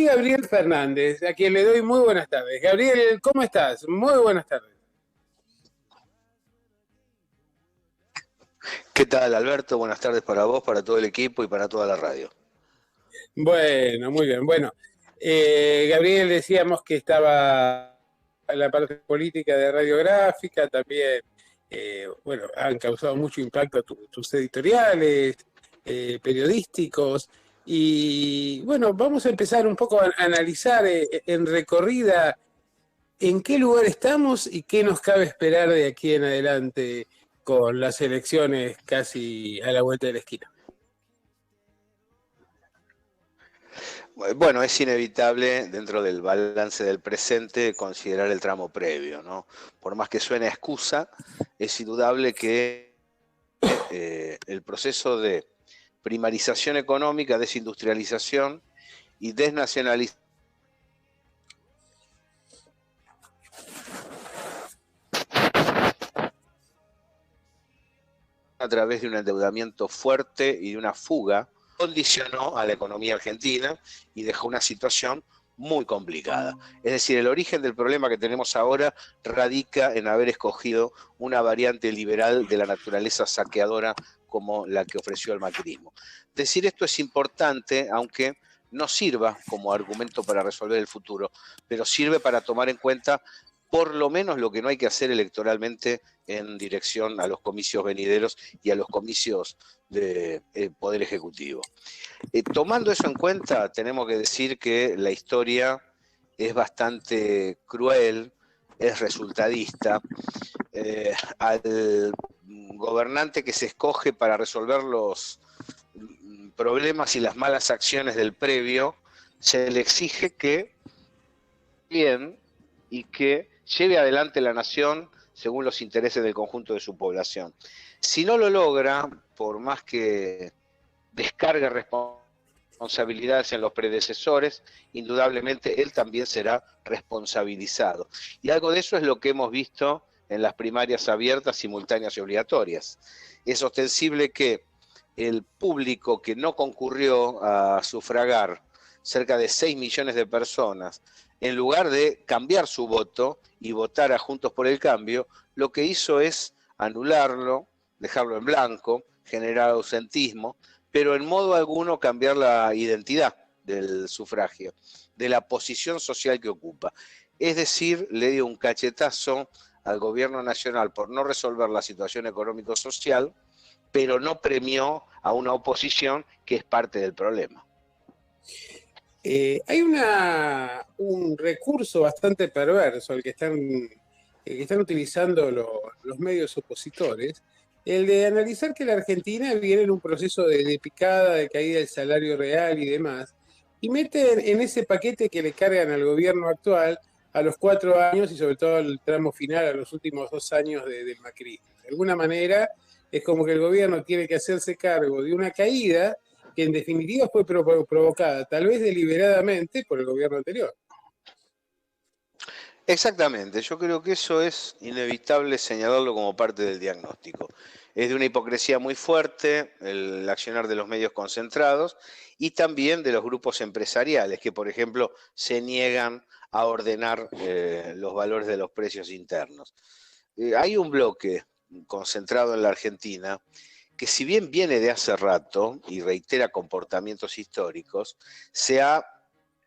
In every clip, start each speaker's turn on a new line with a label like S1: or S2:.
S1: y Gabriel Fernández, a quien le doy muy buenas tardes. Gabriel, ¿cómo estás? Muy buenas tardes.
S2: ¿Qué tal, Alberto? Buenas tardes para vos, para todo el equipo y para toda la radio.
S1: Bueno, muy bien. Bueno, Gabriel, decíamos que estaba en la parte política de Radiográfica, también, bueno, han causado mucho impacto tus editoriales, periodísticos, y bueno, vamos a empezar un poco a analizar en recorrida en qué lugar estamos y qué nos cabe esperar de aquí en adelante con las elecciones casi a la vuelta de la esquina.
S2: Bueno, es inevitable dentro del balance del presente considerar el tramo previo, ¿no? Por más que suene a excusa, es indudable que el proceso de primarización económica, desindustrialización y desnacionalización a través de un endeudamiento fuerte y de una fuga condicionó a la economía argentina y dejó una situación muy complicada. Es decir, el origen del problema que tenemos ahora radica en haber escogido una variante liberal de la naturaleza saqueadora como la que ofreció el macrismo. Decir esto es importante, aunque no sirva como argumento para resolver el futuro, pero sirve para tomar en cuenta por lo menos lo que no hay que hacer electoralmente en dirección a los comicios venideros y a los comicios del Poder Ejecutivo. Tomando eso en cuenta, tenemos que decir que la historia es bastante cruel, es resultadista. Al gobernante que se escoge para resolver los problemas y las malas acciones del previo, se le exige que bien y que lleve adelante la nación según los intereses del conjunto de su población. Si no lo logra, por más que descargue responsabilidades en los predecesores, indudablemente él también será responsabilizado. Y algo de eso es lo que hemos visto en las primarias abiertas, simultáneas y obligatorias. Es ostensible que el público que no concurrió a sufragar, cerca de 6 millones de personas, en lugar de cambiar su voto y votar a Juntos por el Cambio, lo que hizo es anularlo, dejarlo en blanco, generar ausentismo, pero en modo alguno cambiar la identidad del sufragio, de la posición social que ocupa. Es decir, le dio un cachetazo al gobierno nacional por no resolver la situación económico-social, pero no premió a una oposición que es parte del problema.
S1: Hay un recurso bastante perverso al que están utilizando los medios opositores, el de analizar que la Argentina viene en un proceso de picada, de caída del salario real y demás, y meten en ese paquete que le cargan al gobierno actual a los 4 años y sobre todo al tramo final, a los últimos 2 años del macrismo. De alguna manera es como que el gobierno tiene que hacerse cargo de una caída que en definitiva fue provocada, tal vez deliberadamente, por el gobierno anterior.
S2: Exactamente, yo creo que eso es inevitable señalarlo como parte del diagnóstico. Es de una hipocresía muy fuerte el accionar de los medios concentrados y también de los grupos empresariales que, por ejemplo, se niegan a ordenar los valores de los precios internos. Hay un bloque concentrado en la Argentina que, si bien viene de hace rato y reitera comportamientos históricos, se ha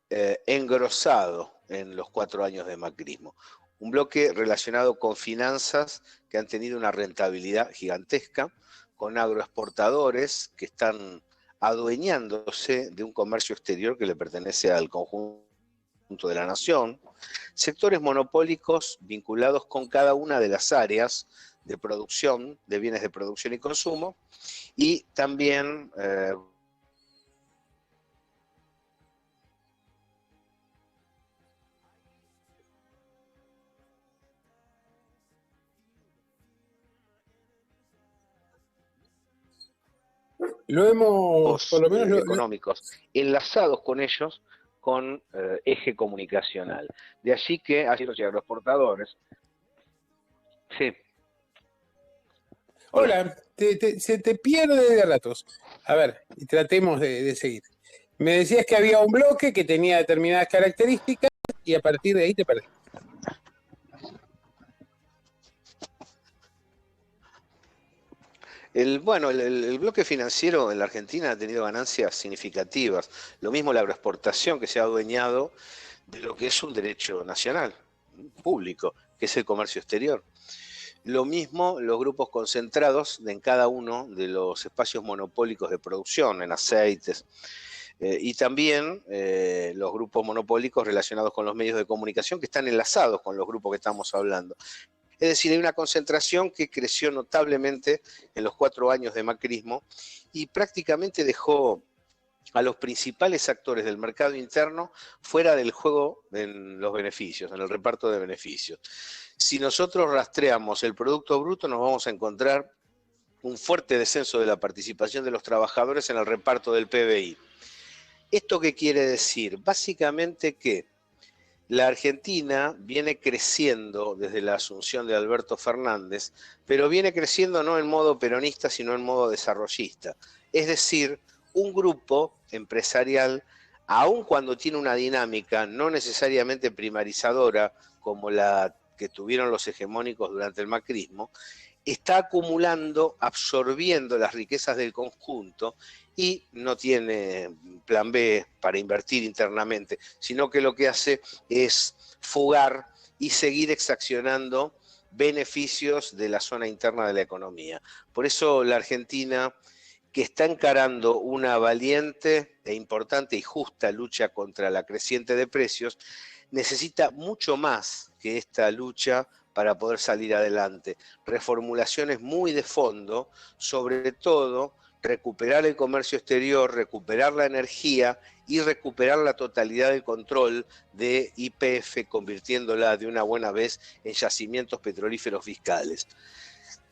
S2: engrosado en los 4 años de macrismo. Un bloque relacionado con finanzas que han tenido una rentabilidad gigantesca, con agroexportadores que están adueñándose de un comercio exterior que le pertenece al conjunto de la nación, sectores monopólicos vinculados con cada una de las áreas de producción, de bienes de producción y consumo, y también
S1: Lo hemos, por lo menos
S2: económicos enlazados con ellos con eje comunicacional. De allí que así los agroexportadores. Sí.
S1: Hola, se te pierde de ratos. A ver, y tratemos de seguir. Me decías que había un bloque que tenía determinadas características y a partir de ahí te perdí.
S2: El bloque financiero en la Argentina ha tenido ganancias significativas. Lo mismo la agroexportación, que se ha adueñado de lo que es un derecho nacional, público, que es el comercio exterior. Lo mismo los grupos concentrados en cada uno de los espacios monopólicos de producción, en aceites, y también los grupos monopólicos relacionados con los medios de comunicación que están enlazados con los grupos que estamos hablando. Es decir, hay una concentración que creció notablemente en los 4 años de macrismo y prácticamente dejó a los principales actores del mercado interno fuera del juego en los beneficios, en el reparto de beneficios. Si nosotros rastreamos el Producto Bruto, nos vamos a encontrar un fuerte descenso de la participación de los trabajadores en el reparto del PBI. ¿Esto qué quiere decir? Básicamente que la Argentina viene creciendo desde la asunción de Alberto Fernández, pero viene creciendo no en modo peronista, sino en modo desarrollista. Es decir, un grupo empresarial, aun cuando tiene una dinámica no necesariamente primarizadora como la que tuvieron los hegemónicos durante el macrismo, está acumulando, absorbiendo las riquezas del conjunto y no tiene plan B para invertir internamente, sino que lo que hace es fugar y seguir exaccionando beneficios de la zona interna de la economía. Por eso la Argentina, que está encarando una valiente e importante y justa lucha contra la creciente de precios, necesita mucho más que esta lucha para poder salir adelante. Reformulaciones muy de fondo, sobre todo recuperar el comercio exterior, recuperar la energía y recuperar la totalidad del control de YPF, convirtiéndola de una buena vez en yacimientos petrolíferos fiscales.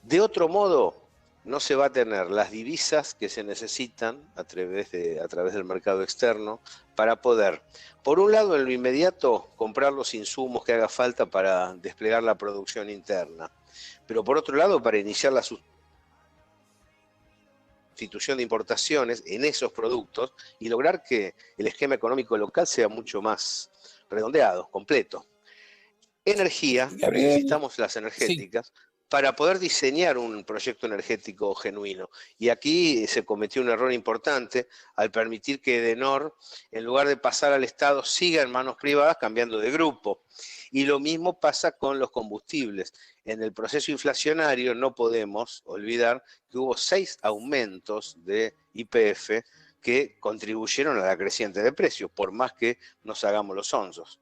S2: De otro modo, no se va a tener las divisas que se necesitan a través del mercado externo para poder, por un lado, en lo inmediato, comprar los insumos que haga falta para desplegar la producción interna, pero por otro lado, para iniciar la sustitución de importaciones en esos productos y lograr que el esquema económico local sea mucho más redondeado, completo. Energía,
S1: Gabriel,
S2: necesitamos las
S1: sí.
S2: energéticas para poder diseñar un proyecto energético genuino. Y aquí se cometió un error importante al permitir que Edenor, en lugar de pasar al Estado, siga en manos privadas cambiando de grupo. Y lo mismo pasa con los combustibles. En el proceso inflacionario no podemos olvidar que hubo 6 aumentos de YPF que contribuyeron a la creciente de precios, por más que nos hagamos los sonsos.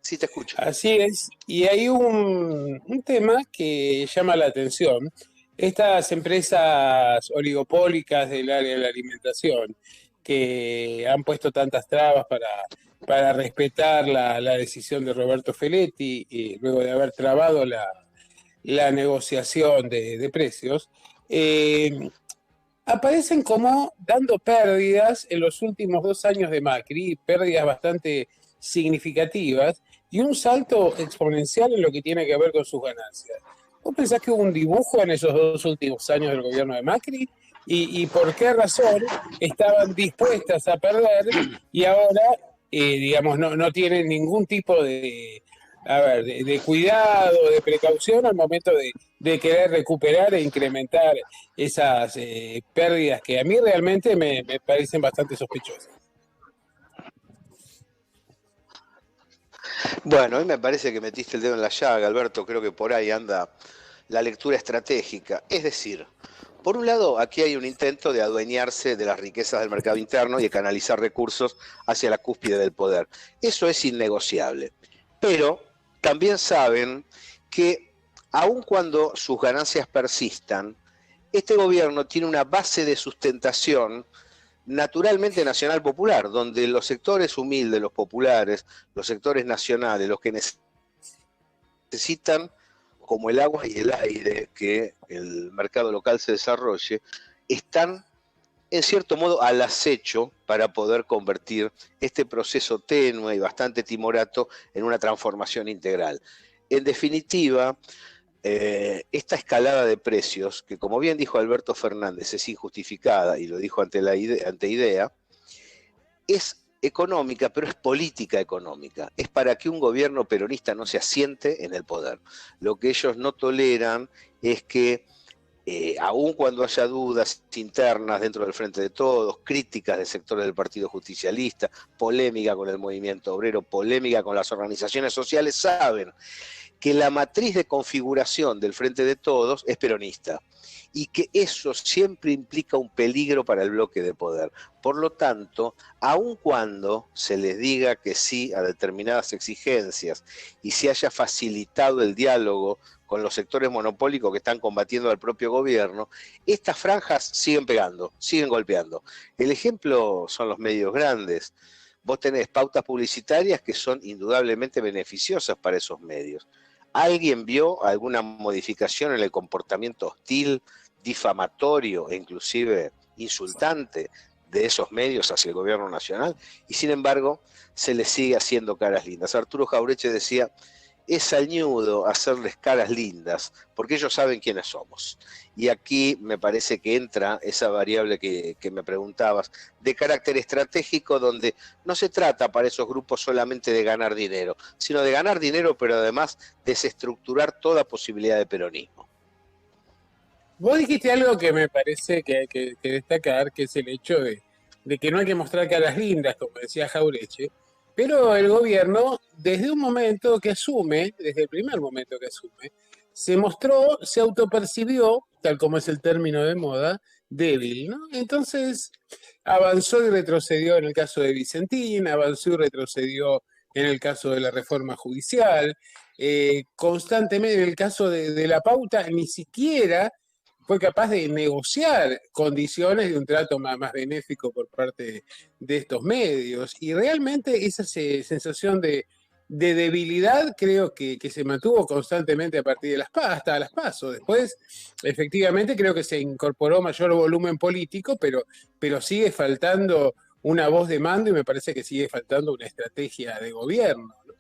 S2: Sí, te escucho.
S1: Así es, y hay un tema que llama la atención. Estas empresas oligopólicas del área de la alimentación que han puesto tantas trabas para respetar la decisión de Roberto Feletti y luego de haber trabado la negociación de precios, aparecen como dando pérdidas en los últimos 2 años de Macri, pérdidas bastante significativas y un salto exponencial en lo que tiene que ver con sus ganancias. ¿Vos pensás que hubo un dibujo en esos 2 últimos años del gobierno de Macri? ¿Y por qué razón estaban dispuestas a perder y ahora, digamos, no tienen ningún tipo de cuidado, de precaución al momento de querer recuperar e incrementar esas pérdidas que a mí realmente me parecen bastante sospechosas?
S2: Bueno, a mí me parece que metiste el dedo en la llaga, Alberto. Creo que por ahí anda la lectura estratégica. Es decir, por un lado, aquí hay un intento de adueñarse de las riquezas del mercado interno y de canalizar recursos hacia la cúspide del poder. Eso es innegociable. Pero también saben que, aun cuando sus ganancias persistan, este gobierno tiene una base de sustentación naturalmente nacional popular, donde los sectores humildes, los populares, los sectores nacionales, los que necesitan, como el agua y el aire, que el mercado local se desarrolle, están en cierto modo al acecho para poder convertir este proceso tenue y bastante timorato en una transformación integral. En definitiva, esta escalada de precios, que como bien dijo Alberto Fernández, es injustificada, y lo dijo ante IDEA, es económica, pero es política económica. Es para que un gobierno peronista no se asiente en el poder. Lo que ellos no toleran es que, aun cuando haya dudas internas dentro del Frente de Todos, críticas de sectores del Partido Justicialista, polémica con el movimiento obrero, polémica con las organizaciones sociales, saben que la matriz de configuración del Frente de Todos es peronista y que eso siempre implica un peligro para el bloque de poder. Por lo tanto, aun cuando se les diga que sí a determinadas exigencias y se haya facilitado el diálogo con los sectores monopólicos que están combatiendo al propio gobierno, estas franjas siguen pegando, siguen golpeando. El ejemplo son los medios grandes. Vos tenés pautas publicitarias que son indudablemente beneficiosas para esos medios. ¿Alguien vio alguna modificación en el comportamiento hostil, difamatorio e inclusive insultante de esos medios hacia el gobierno nacional? Y sin embargo, se les sigue haciendo caras lindas. Arturo Jauretche decía, es sañudo hacerles caras lindas, porque ellos saben quiénes somos. Y aquí me parece que entra esa variable que me preguntabas, de carácter estratégico, donde no se trata para esos grupos solamente de ganar dinero, sino de ganar dinero, pero además desestructurar toda posibilidad de peronismo.
S1: Vos dijiste algo que me parece que hay que destacar, que es el hecho de que no hay que mostrar caras lindas, como decía Jauretche, pero el gobierno, desde un momento que asume, desde el primer momento que asume, se mostró, se autopercibió, tal como es el término de moda, débil, ¿no? Entonces avanzó y retrocedió en el caso de Vicentín, avanzó y retrocedió en el caso de la reforma judicial, constantemente en el caso de la pauta, ni siquiera fue capaz de negociar condiciones de un trato más benéfico por parte de estos medios. Y realmente esa sensación de debilidad creo que se mantuvo constantemente a partir de hasta las PASO. Después, efectivamente, creo que se incorporó mayor volumen político, pero sigue faltando una voz de mando y me parece que sigue faltando una estrategia de gobierno, ¿no?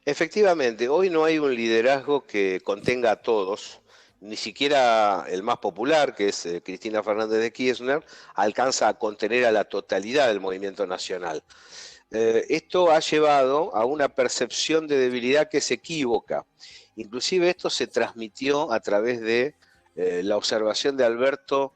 S2: Efectivamente, hoy no hay un liderazgo que contenga a todos. Ni siquiera el más popular, que es Cristina Fernández de Kirchner, alcanza a contener a la totalidad del movimiento nacional. Esto ha llevado a una percepción de debilidad que se equivoca. Inclusive esto se transmitió a través de la observación de Alberto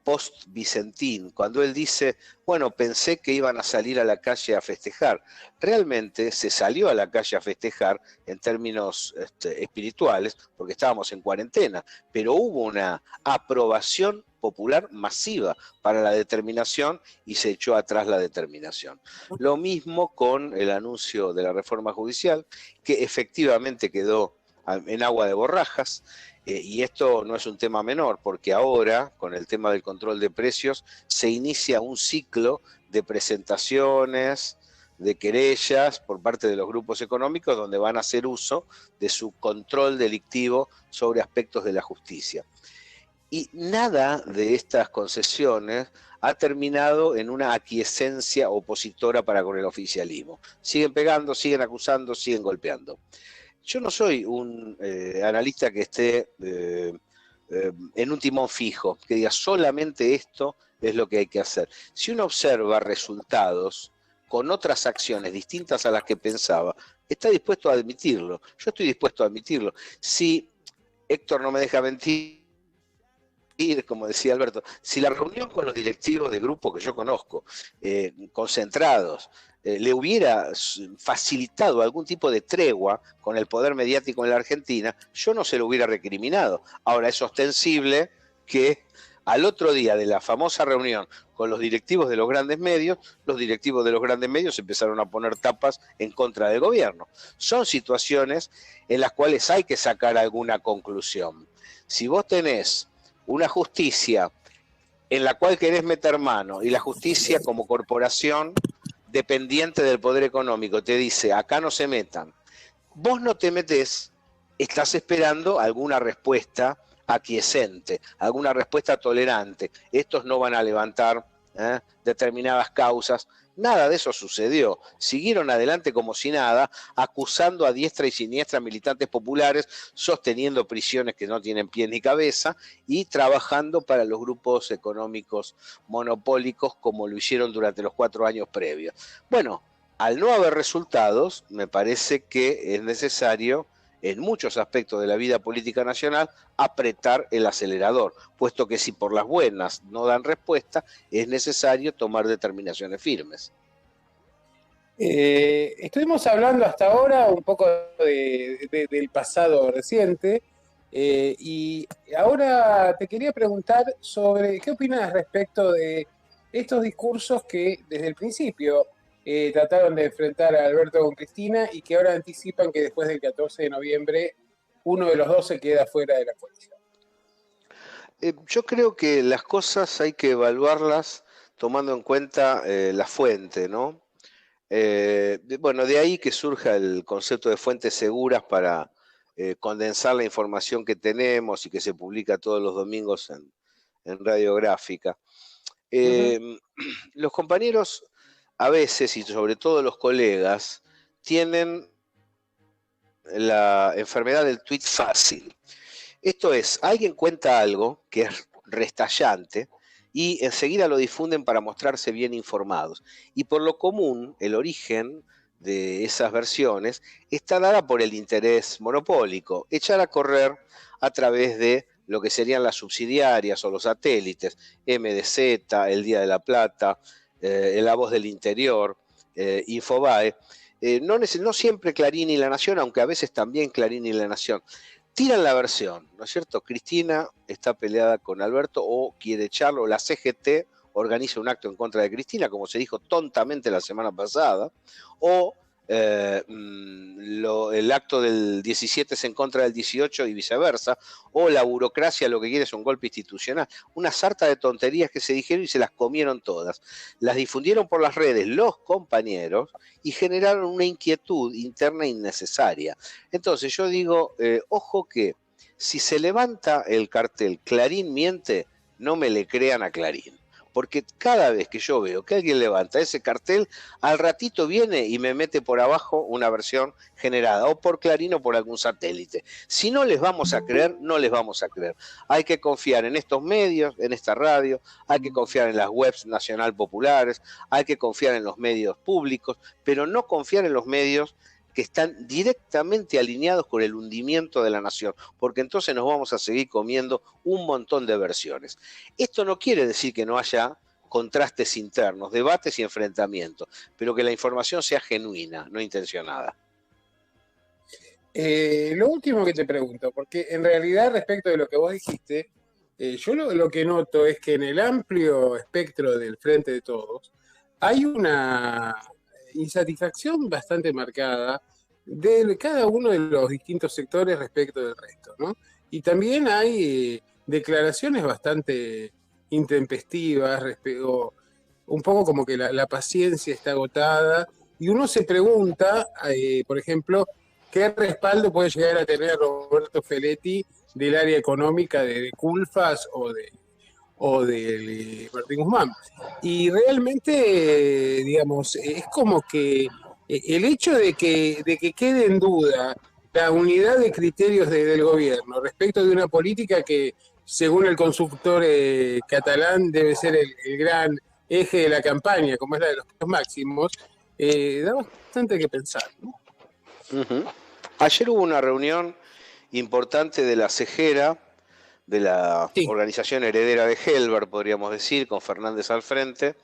S2: post-Vicentín, cuando él dice, bueno, pensé que iban a salir a la calle a festejar. Realmente se salió a la calle a festejar en términos espirituales, porque estábamos en cuarentena, pero hubo una aprobación popular masiva para la determinación y se echó atrás la determinación. Lo mismo con el anuncio de la reforma judicial, que efectivamente quedó en agua de borrajas. Y esto no es un tema menor, porque ahora, con el tema del control de precios, se inicia un ciclo de presentaciones, de querellas por parte de los grupos económicos, donde van a hacer uso de su control delictivo sobre aspectos de la justicia. Y nada de estas concesiones ha terminado en una aquiescencia opositora para con el oficialismo. Siguen pegando, siguen acusando, siguen golpeando. Yo no soy un analista que esté en un timón fijo, que diga solamente esto es lo que hay que hacer. Si uno observa resultados con otras acciones distintas a las que pensaba, está dispuesto a admitirlo. Yo estoy dispuesto a admitirlo. Si Héctor no me deja mentir, como decía Alberto, si la reunión con los directivos de grupo que yo conozco, concentrados, le hubiera facilitado algún tipo de tregua con el poder mediático en la Argentina, yo no se lo hubiera recriminado. Ahora es ostensible que al otro día de la famosa reunión con los directivos de los grandes medios empezaron a poner tapas en contra del gobierno. Son situaciones en las cuales hay que sacar alguna conclusión. Si vos tenés una justicia en la cual querés meter mano y la justicia como corporación dependiente del poder económico te dice, acá no se metan, vos no te metés, estás esperando alguna respuesta aquiescente, alguna respuesta tolerante. Estos no van a levantar determinadas causas. Nada de eso sucedió. Siguieron adelante como si nada, acusando a diestra y siniestra militantes populares, sosteniendo prisiones que no tienen pie ni cabeza y trabajando para los grupos económicos monopólicos como lo hicieron durante los 4 años previos. Bueno, al no haber resultados, me parece que es necesario, en muchos aspectos de la vida política nacional, apretar el acelerador, puesto que si por las buenas no dan respuesta, es necesario tomar determinaciones firmes.
S1: Estuvimos hablando hasta ahora un poco del pasado reciente, y ahora te quería preguntar sobre qué opinas respecto de estos discursos que desde el principio trataron de enfrentar a Alberto con Cristina y que ahora anticipan que después del 14 de noviembre uno de los dos se queda fuera de la coalición.
S2: Yo creo que las cosas hay que evaluarlas tomando en cuenta la fuente, ¿no? Bueno, de ahí que surja el concepto de fuentes seguras para condensar la información que tenemos y que se publica todos los domingos en Radiográfica. Los compañeros a veces, y sobre todo los colegas, tienen la enfermedad del tweet fácil. Esto es, alguien cuenta algo que es restallante y enseguida lo difunden para mostrarse bien informados. Y por lo común, el origen de esas versiones está dada por el interés monopólico, echar a correr a través de lo que serían las subsidiarias o los satélites, MDZ, El Día de la Plata, La Voz del Interior, Infobae, no siempre Clarín y La Nación, aunque a veces también Clarín y La Nación. Tiran la versión, ¿no es cierto? Cristina está peleada con Alberto o quiere echarlo, o la CGT organiza un acto en contra de Cristina, como se dijo tontamente la semana pasada, o el acto del 17 es en contra del 18 y viceversa, o la burocracia lo que quiere es un golpe institucional. Una sarta de tonterías que se dijeron y se las comieron todas. Las difundieron por las redes los compañeros y generaron una inquietud interna innecesaria. Entonces yo digo, ojo que si se levanta el cartel Clarín miente, no me le crean a Clarín. Porque cada vez que yo veo que alguien levanta ese cartel, al ratito viene y me mete por abajo una versión generada, o por Clarín o por algún satélite. Si no les vamos a creer, no les vamos a creer. Hay que confiar en estos medios, en esta radio, hay que confiar en las webs nacional populares, hay que confiar en los medios públicos, pero no confiar en los medios que están directamente alineados con el hundimiento de la nación, porque entonces nos vamos a seguir comiendo un montón de versiones. Esto no quiere decir que no haya contrastes internos, debates y enfrentamientos, pero que la información sea genuina, no intencionada.
S1: Lo último que te pregunto, porque en realidad respecto de lo que vos dijiste, yo lo que noto es que en el amplio espectro del Frente de Todos hay una insatisfacción bastante marcada de cada uno de los distintos sectores respecto del resto, ¿no? Y también hay declaraciones bastante intempestivas, un poco como que la paciencia está agotada, y uno se pregunta, por ejemplo, ¿qué respaldo puede llegar a tener Roberto Feletti del área económica de Culfas o de Martín Guzmán? Y realmente, digamos, es como que el hecho de que quede en duda la unidad de criterios del gobierno respecto de una política que, según el consultor catalán, debe ser el gran eje de la campaña, como es la de los precios máximos, da bastante que pensar, ¿no?
S2: Ayer hubo una reunión importante de la CEGERA, de la organización heredera de Helber, podríamos decir, con Fernández al frente,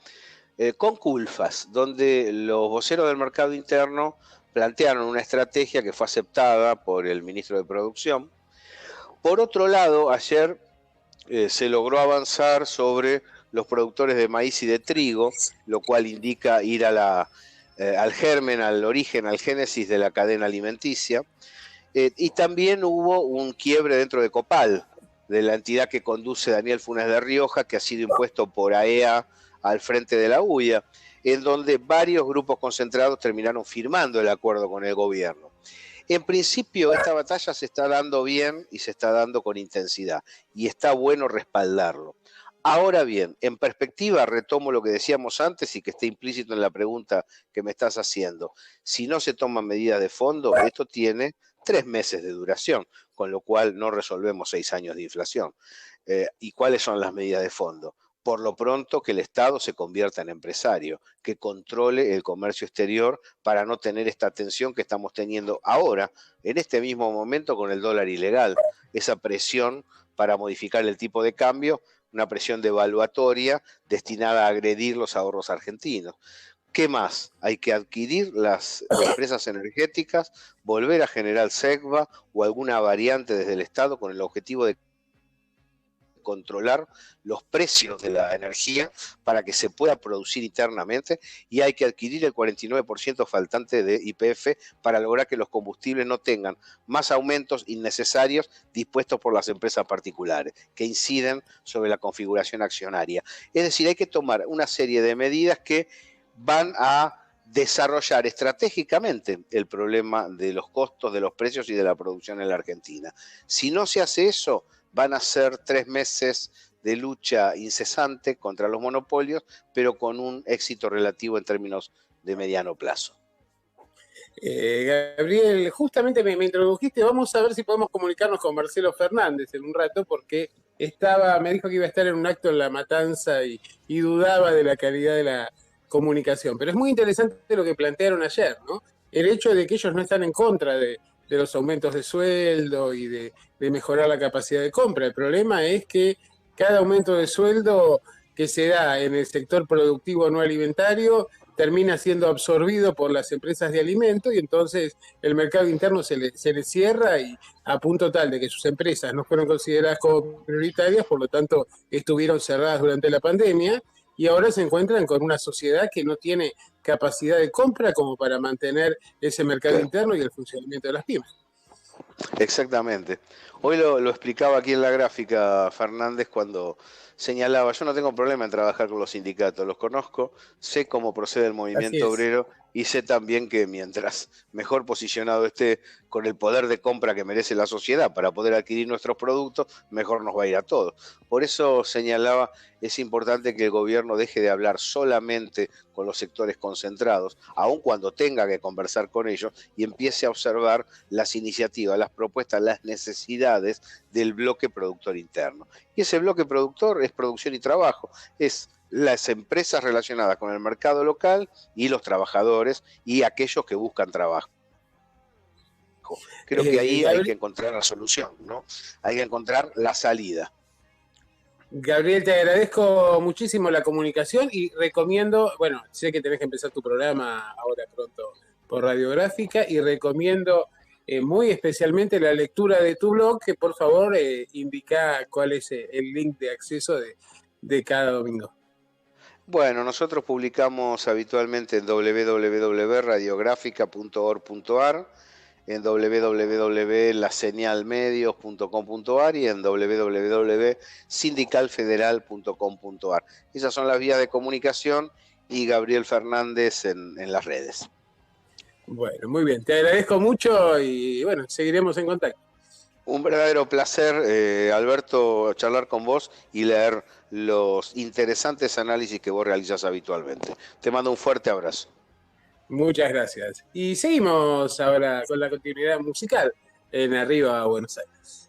S2: con Culfas, donde los voceros del mercado interno plantearon una estrategia que fue aceptada por el ministro de Producción. Por otro lado, ayer se logró avanzar sobre los productores de maíz y de trigo, lo cual indica ir a al germen, al origen, al génesis de la cadena alimenticia. Y también hubo un quiebre dentro de Copal, de la entidad que conduce Daniel Funes de Rioja, que ha sido impuesto por AEA al frente de la UIA, en donde varios grupos concentrados terminaron firmando el acuerdo con el gobierno. En principio, esta batalla se está dando bien y se está dando con intensidad, y está bueno respaldarlo. Ahora bien, en perspectiva, retomo lo que decíamos antes y que está implícito en la pregunta que me estás haciendo. Si no se toman medidas de fondo, esto tiene 3 meses de duración, con lo cual no resolvemos 6 años de inflación. ¿Y cuáles son las medidas de fondo? Por lo pronto, que el Estado se convierta en empresario, que controle el comercio exterior para no tener esta tensión que estamos teniendo ahora, en este mismo momento, con el dólar ilegal, esa presión para modificar el tipo de cambio, una presión devaluatoria destinada a agredir los ahorros argentinos. ¿Qué más? Hay que adquirir las empresas energéticas, volver a generar SECBA o alguna variante desde el Estado con el objetivo de controlar los precios de la energía para que se pueda producir internamente, y hay que adquirir el 49% faltante de YPF para lograr que los combustibles no tengan más aumentos innecesarios dispuestos por las empresas particulares que inciden sobre la configuración accionaria. Es decir, hay que tomar una serie de medidas que van a desarrollar estratégicamente el problema de los costos, de los precios y de la producción en la Argentina. Si no se hace eso, van a ser 3 meses de lucha incesante contra los monopolios, pero con un éxito relativo en términos de mediano plazo.
S1: Gabriel, justamente me introdujiste, vamos a ver si podemos comunicarnos con Marcelo Fernández en un rato, porque me dijo que iba a estar en un acto en La Matanza y dudaba de la calidad de la comunicación. Pero es muy interesante lo que plantearon ayer, ¿no? El hecho de que ellos no están en contra de los aumentos de sueldo y de mejorar la capacidad de compra. El problema es que cada aumento de sueldo que se da en el sector productivo no alimentario termina siendo absorbido por las empresas de alimentos y entonces el mercado interno se le cierra, y a punto tal de que sus empresas no fueron consideradas como prioritarias, por lo tanto estuvieron cerradas durante la pandemia, y ahora se encuentran con una sociedad que no tiene capacidad de compra como para mantener ese mercado interno y el funcionamiento de las pymes.
S2: Exactamente. Hoy lo explicaba aquí en la gráfica Fernández cuando señalaba, yo no tengo problema en trabajar con los sindicatos, los conozco, sé cómo procede el movimiento obrero y sé también que mientras mejor posicionado esté con el poder de compra que merece la sociedad para poder adquirir nuestros productos, mejor nos va a ir a todos. Por eso señalaba, es importante que el gobierno deje de hablar solamente con los sectores concentrados, aun cuando tenga que conversar con ellos, y empiece a observar las iniciativas, las propuestas, las necesidades del bloque productor interno. Y ese bloque productor es producción y trabajo, es las empresas relacionadas con el mercado local y los trabajadores y aquellos que buscan trabajo. Creo que ahí hay que encontrar la solución, ¿no? Hay que encontrar la salida.
S1: Gabriel, te agradezco muchísimo la comunicación y recomiendo, bueno, sé que tenés que empezar tu programa ahora pronto por Radiográfica, y recomiendo muy especialmente la lectura de tu blog, que por favor indica cuál es el link de acceso de cada domingo.
S2: Bueno, nosotros publicamos habitualmente en www.radiografica.org.ar, en www.laseñalmedios.com.ar y en www.sindicalfederal.com.ar. Esas son las vías de comunicación, y Gabriel Fernández en las redes.
S1: Bueno, muy bien, te agradezco mucho y bueno, seguiremos en contacto.
S2: Un verdadero placer, Alberto, charlar con vos y leer los interesantes análisis que vos realizás habitualmente. Te mando un fuerte abrazo.
S1: Muchas gracias. Y seguimos ahora con la continuidad musical en Arriba Buenos Aires.